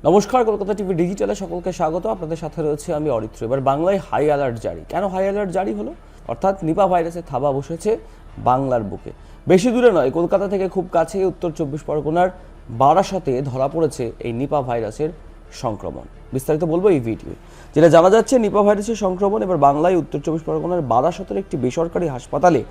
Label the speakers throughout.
Speaker 1: নমস্কার, কলকাতা টিভি ডিজিটালে সকলকে স্বাগত। আপনাদের সাথে রয়েছে আমি অরিত্র। এবার বাংলায় হাই অ্যালার্ট জারি। কেন হাই অ্যালার্ট জারি হলো? অর্থাৎ নিপা ভাইরাসের থাবা বসেছে বাংলার বুকে। বেশি দূরে নয়, কলকাতা থেকে খুব কাছে উত্তর 24 পরগনার বারাসাতে ধরা পড়েছে এই নিপা ভাইরাসের সংক্রমণ। বিস্তারিত বলবো এই ভিডিও। যেটা জানা যাচ্ছে, নিপা ভাইরাসের সংক্রমণ এবার বাংলায় উত্তর 24 পরগনার বারাসতের একটি বেসরকারি হাসপাতালে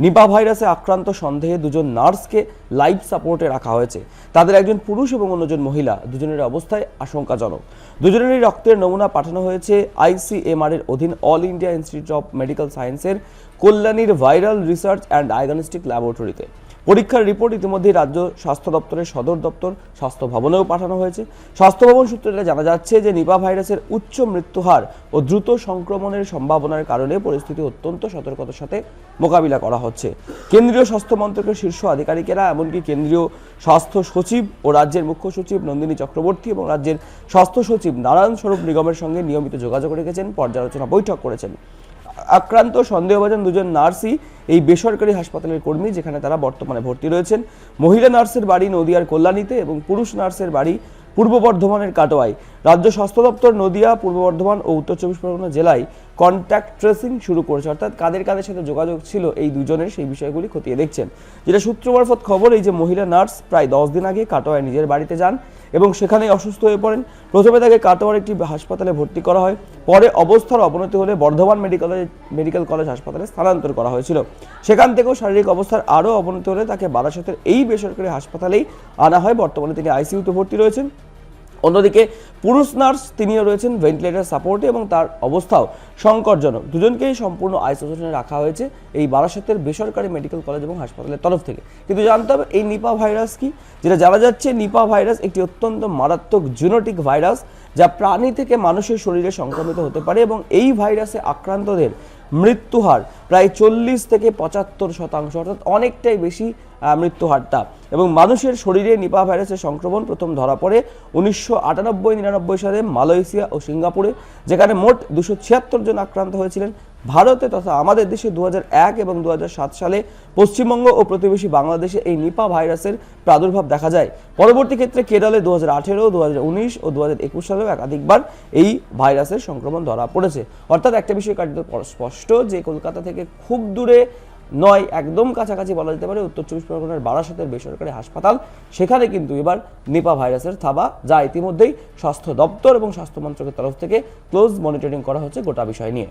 Speaker 1: নিপা ভাইরাসে আক্রান্ত সন্দেহে দুজন নার্সকে লাইফ সাপোর্টে রাখা হয়েছে। তাদের একজন পুরুষ এবং অন্যজন মহিলা। দুজনের অবস্থায় আশঙ্কাজনক। দুজনেরই রক্তের নমুনা পাঠানো হয়েছে ICMR এর অধীন all India institute of medical সায়েন্সের কল্যাণীর ভাইরাল রিসার্চ অ্যান্ড ডায়াগনস্টিক ল্যাবরেটরিতে। পরীক্ষার রিপোর্ট ইতিমধ্যে রাজ্য স্বাস্থ্য দপ্তরের সদর দপ্তর স্বাস্থ্য ভবনেও পাঠানো হয়েছে। স্বাস্থ্য ভবন সূত্রে জানা যাচ্ছে যে নিপা ভাইরাসের উচ্চ মৃত্যুহার ও দ্রুত সংক্রমণের সম্ভাবনার কারণে পরিস্থিতি অত্যন্ত সতর্কতার সাথে মোকাবিলা করা হচ্ছে। কেন্দ্রীয় স্বাস্থ্য মন্ত্রকের শীর্ষ আধিকারিকেরা, এমনকি কেন্দ্রীয় স্বাস্থ্য সচিব ও রাজ্যের মুখ্য সচিব নন্দিনী চক্রবর্তী এবং রাজ্যের স্বাস্থ্য সচিব নারায়ণ স্বরূপ নিগমের সঙ্গে নিয়মিত যোগাযোগ রেখেছেন, পর্যালোচনা বৈঠক করেছেন। আক্রান্ত সন্দেহভাজন দুজন নার্সই এই বেসরকারি হাসপাতালের কর্মী, যেখানে তারা বর্তমানে ভর্তি রয়েছেন। মহিলা নার্সের বাড়ি নদিয়ার কল্যাণীতে এবং পুরুষ নার্সের বাড়ি পূর্ব বর্ধমানের কাটোয়ায়। রাজ্য স্বাস্থ্য দপ্তর নদিয়া, পূর্ব বর্ধমান ও উত্তর 24 পরগনা জেলায় কন্ট্যাক্ট ট্রেসিং শুরু করেছে, অর্থাৎ কাদের কাদের সাথে যোগাযোগ ছিল এই দুজনের, সেই বিষয়গুলি খতিয়ে দেখছেন। যেটা সূত্র মারফত খবর, এই যে মহিলা নার্স প্রায় 10 দিন আগে কাটোয়ায় নিজের বাড়িতে যান এবং সেখানেই অসুস্থ হয়ে পড়েন। প্রথমে তাকে কাটোয়ার একটি হাসপাতালে ভর্তি করা হয়, পরে অবস্থার অবনতি হলে বর্ধমান মেডিকেল কলেজ হাসপাতালে স্থানান্তর করা হয়েছিল। সেখান থেকেও শারীরিক অবস্থার আরও অবনতি হলে তাকে বারাসতের এই বেসরকারি হাসপাতালেই আনা হয়। বর্তমানে তিনি আইসিইউতে ভর্তি রয়েছেন। অন্যদিকে পুরুষ নার্স, তিনিও রয়েছেন ভেন্টিলেটর সাপোর্টে এবং তার অবস্থাও সংকটজনক। দুজনকেই সম্পূর্ণ আইসোলেশনে রাখা হয়েছে এই বারাসতের বেসরকারি মেডিকেল কলেজ এবং হাসপাতালের তরফ থেকে। কিন্তু জানতে হবে এই নিপা ভাইরাস কি। যেটা জানা যাচ্ছে, নিপা ভাইরাস একটি অত্যন্ত মারাত্মক জেনেটিক ভাইরাস, যা প্রাণী থেকে মানুষের শরীরে সংক্রমিত হতে পারে এবং এই ভাইরাসে আক্রান্তদের মৃত্যুহার প্রায় 40 থেকে 75%, অর্থাৎ অনেকটাই বেশি মৃত্যুহারটা। এবং মানুষের শরীরে নিপা ভাইরাসের সংক্রমণ প্রথম ধরা পড়ে 1998-99 সালে মালয়েশিয়া ও সিঙ্গাপুরে, যেখানে মোট 276 জন আক্রান্ত হয়েছিলেন। ভারতে তথা আমাদের দেশে 2001 এবং 2007 সালে পশ্চিমবঙ্গ ও প্রতিবেশী বাংলাদেশে এই নিপা ভাইরাসের প্রাদুর্ভাব দেখা যায়। পরবর্তী ক্ষেত্রে কেরলে 2018, 2019 ও 2021 সালেও একাধিকবার এই ভাইরাসের সংক্রমণ ধরা পড়েছে। অর্থাৎ একটা বিষয় কার্যত স্পষ্ট যে কলকাতা থেকে খুব দূরে নয়, একদম কাছাকাছি বলা যেতে পারে উত্তর 24 পরগনার বারাসতের বেসরকারি হাসপাতাল, সেখানে কিন্তু এবার নিপা ভাইরাসের থাবা, যা ইতিমধ্যেই স্বাস্থ্য দপ্তর এবং স্বাস্থ্য মন্ত্রকের তরফ থেকে ক্লোজ মনিটরিং করা হচ্ছে গোটা বিষয় নিয়ে।